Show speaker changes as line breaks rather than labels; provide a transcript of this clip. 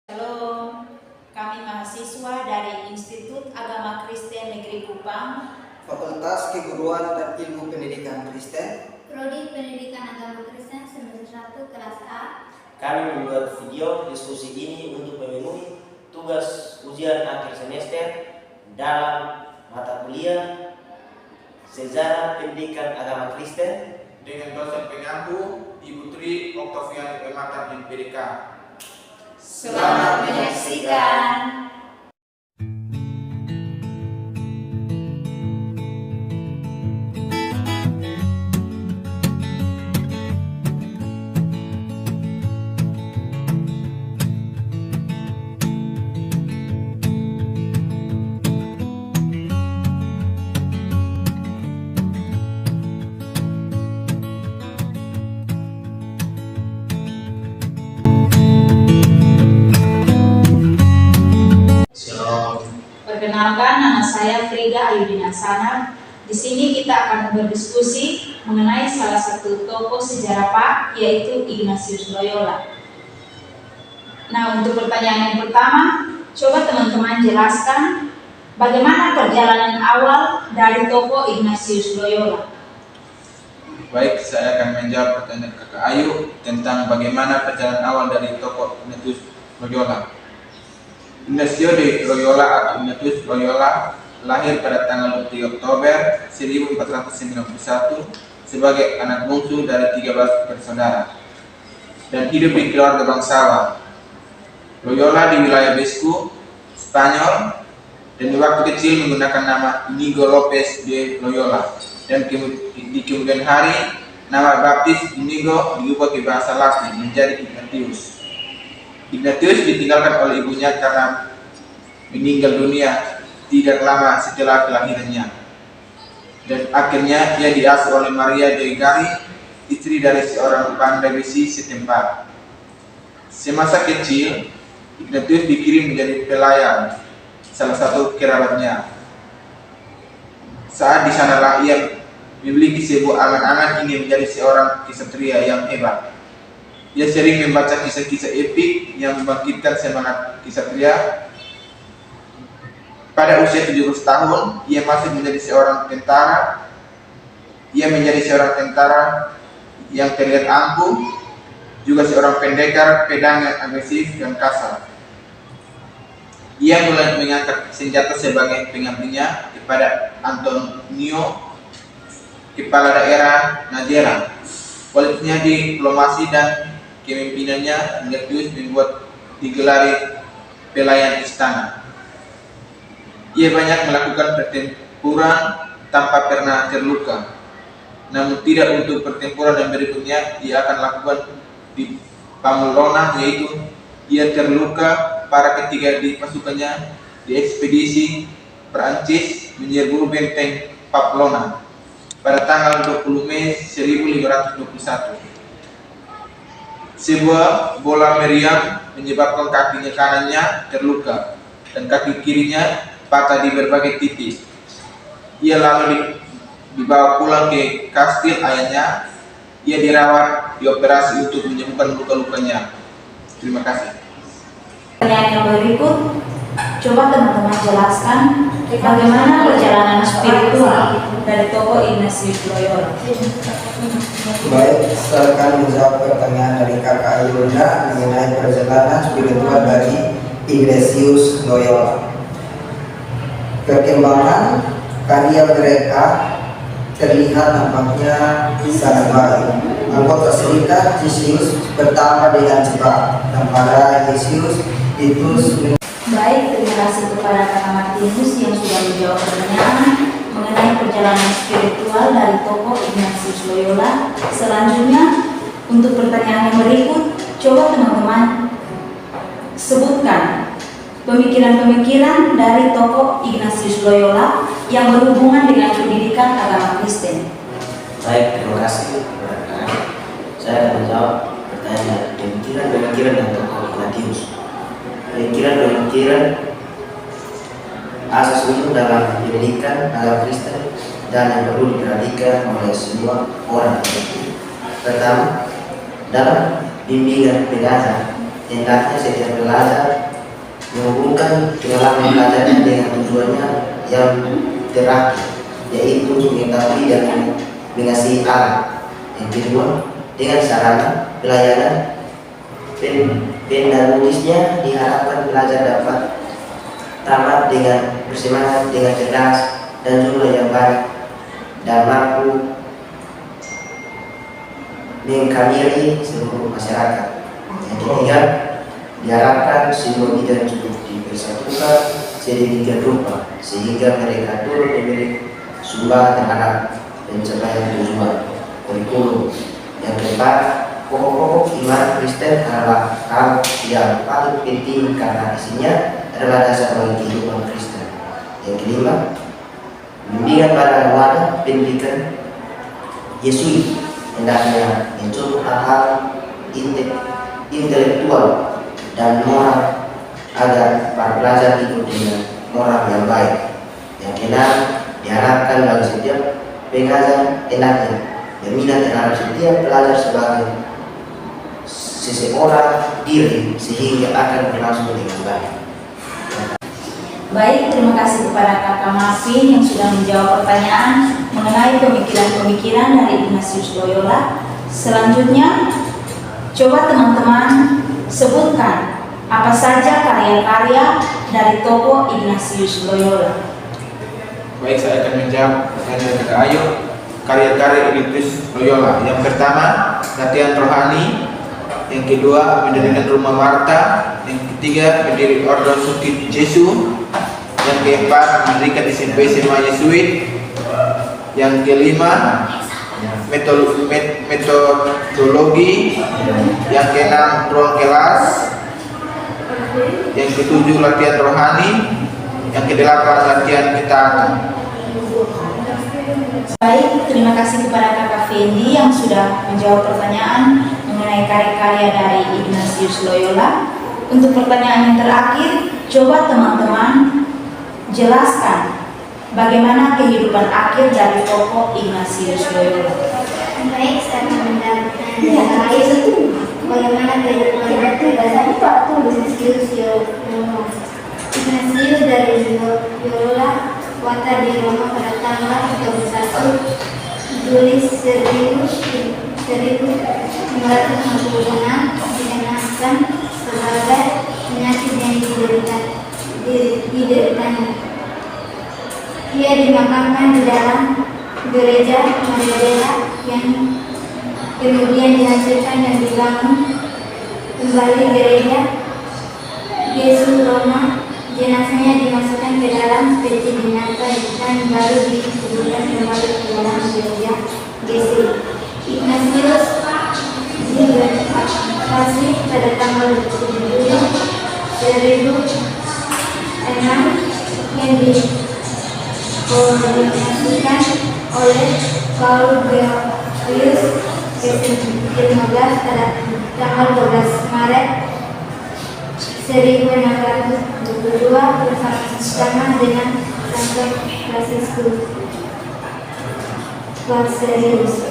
Halo, kami mahasiswa dari Institut Agama Kristen Negeri Kupang,
Fakultas Keguruan dan Ilmu Pendidikan Kristen,
Prodi Pendidikan Agama Kristen semester 1 kelas A.
Kami membuat video diskusi ini untuk memenuhi tugas ujian akhir semester dalam mata kuliah Sejarah Pendidikan Agama Kristen
dengan dosen pengampu Ibu Tri Oktaviani Pemata MPDK.
Selamat menyaksikan. Perkenalkan, nama saya Frida Ayudina Sana. Di sini kita akan berdiskusi mengenai salah satu tokoh sejarah Pak, yaitu Ignatius Loyola. Nah, untuk pertanyaan yang pertama, coba teman-teman jelaskan bagaimana perjalanan awal dari tokoh Ignatius Loyola.
Baik, saya akan menjawab pertanyaan Kakak Ayu tentang bagaimana perjalanan awal dari tokoh Ignatius Loyola. Ignacio de Loyola atau Ignatius Loyola lahir pada tanggal 3 Oktober 1491 sebagai anak bungsu dari 13 bersaudara dan hidup di keluarga bangsawan. Loyola di wilayah Basque, Spanyol, dan di waktu kecil menggunakan nama Inigo Lopez de Loyola, dan di kemudian hari nama baptis Inigo diubah ke bahasa Latin menjadi Ignatius. Ignatius ditinggalkan oleh ibunya karena meninggal dunia tidak lama setelah kelahirannya, dan akhirnya ia diasuh oleh Maria de Gari, istri dari seorang pandai besi setempat. Semasa kecil, Ignatius dikirim menjadi pelayan salah satu kerabatnya. Saat di sanalah ia memiliki sebuah angan-angan ingin menjadi seorang ksatria yang hebat. Ia sering membaca kisah-kisah epik yang membangkitkan semangat ksatria. Pada usia 17 tahun, ia masih menjadi seorang tentara. Ia menjadi seorang tentara yang terlihat angkuh, juga seorang pendekar pedang yang agresif dan kasar. Ia mulai mengangkat senjata sebagai penggantinya kepada Antonio, kepala daerah Najera. Kualitasnya diplomasi dan kepemimpinannya Ignatius membuat digelari pelayan istana. Ia banyak melakukan pertempuran tanpa pernah terluka. Namun tidak untuk pertempuran yang berikutnya ia akan lakukan di Pamplona, yaitu ia terluka parah ketika di pasukannya di ekspedisi Perancis menyerbu benteng Pamplona pada tanggal 20 Mei 1521. Sebuah bola meriam menyebabkan kakinya kanannya terluka dan kaki kirinya patah di berbagai titik. Ia lalu dibawa pulang ke kastil ayahnya. Ia dirawat, dioperasi untuk menyembuhkan luka-lukanya. Terima kasih.
Pertanyaan yang berikut, coba teman-teman jelaskan bagaimana perjalanan spiritual dari tokoh Ignatius Loyola.
baik, setelah kami menjawab pertanyaan dari Kakak Ayunda mengenai perjalanan spiritual dari Ignatius Loyola. Perkembangan karya mereka terlihat nampaknya sangat baik. Anggota serikat Yesus pertama dengan cepat, dan para Yesus itu.
Baik, terima kasih kepada Kakak Martinus yang sudah menjawab pertanyaan mengenai perjalanan spiritual dari tokoh Ignatius Loyola. Selanjutnya, untuk pertanyaan yang berikut, coba teman-teman sebutkan pemikiran-pemikiran dari tokoh Ignatius Loyola yang berhubungan dengan pendidikan agama Kristen.
Baik, terima kasih kepada Kakak. Saya akan menjawab pertanyaan pemikiran dari tokoh Ignatius. Pemikiran asas usul dalam pendidikan agama Kristen dan yang perlu diperhatikan oleh semua orang. Pertama, dalam bimbingan belajar
hendaknya setiap pelajar menghubungkan pengalaman belajarnya dengan tujuannya yang terakhir, yaitu mengetahui dan mengasihi Allah. Yang kedua, dengan sarana pelayanan penulisnya diharapkan pelajar dapat tamat dengan bersemangat, dengan cerdas dan jumlah yang baik, dan mampu mengkamili seluruh masyarakat. Yang ketiga, diharapkan semua bidang cukup dipersatukan sedemikian rupa sehingga mereka turut memberi sumbang terhadap pencapaian tujuan kurikulum. Yang keempat, pokok-pokok iman Kristen adalah hal yang paling penting karena isinya adalah dasar bagi kehidupan Kristen. Yang kelima, bimbingan pada wadah pendidikan Yesuit hendaknya mencontoh hal-hal intelektual dan moral agar para pelajar ikut dengan moral yang baik. Yang keenam, diharapkan bagi setiap pengajar hendaknya berminat terhadap setiap pelajar sebagai seseorang diri sehingga akan berlangsung dengan baik.
Baik, terima kasih kepada Kakak Marvin yang sudah menjawab pertanyaan mengenai pemikiran-pemikiran dari Ignatius Loyola. Selanjutnya, coba teman-teman sebutkan apa saja karya-karya dari tokoh Ignatius Loyola.
Baik, saya akan menjawab pertanyaan Kakak Ayu. Karya-karya Ignatius Loyola. Yang pertama, latihan rohani. Yang kedua, mendirikan rumah Marta. Yang ketiga, pendiri Ordo Suci Jesu. Yang keempat, mendirikan SMP SMA Yesuit. Yang kelima, metodologi. Yang keenam, ruang kelas. Yang ketujuh, latihan rohani. Yang kedelapan, latihan ketaatan.
Baik, terima kasih kepada Kakak Fendi yang sudah menjawab pertanyaan mengenai karya-karya dari Ignatius Loyola. Untuk pertanyaan yang terakhir, coba teman-teman jelaskan bagaimana kehidupan akhir dari tokoh Ignatius Loyola.
Baik, saya menjawab pertanyaan bagaimana kehidupan Ignatius Loyola. Ignatius dari Loyola wafat di Roma pada tanggal 31 Juli 1966, dikenalkan sebagai penyakit yang dideritanya. Ia dimakamkan di dalam gereja Magdalena yang kemudian dihancurkan dan dibangun kembali gereja Yesus Roma. Jenazahnya dimasukkan ke dalam peti jenazah dan baru dikuburkan kembali ke dalam gereja Yesus. Ignatius dibersih pada tanggal 7 Juli 1006 yang dikoordinasikan oleh Paul Georgius ke-15 pada tanggal 12 Maret 1622 bersama dengan Santo Franciscus Valerius.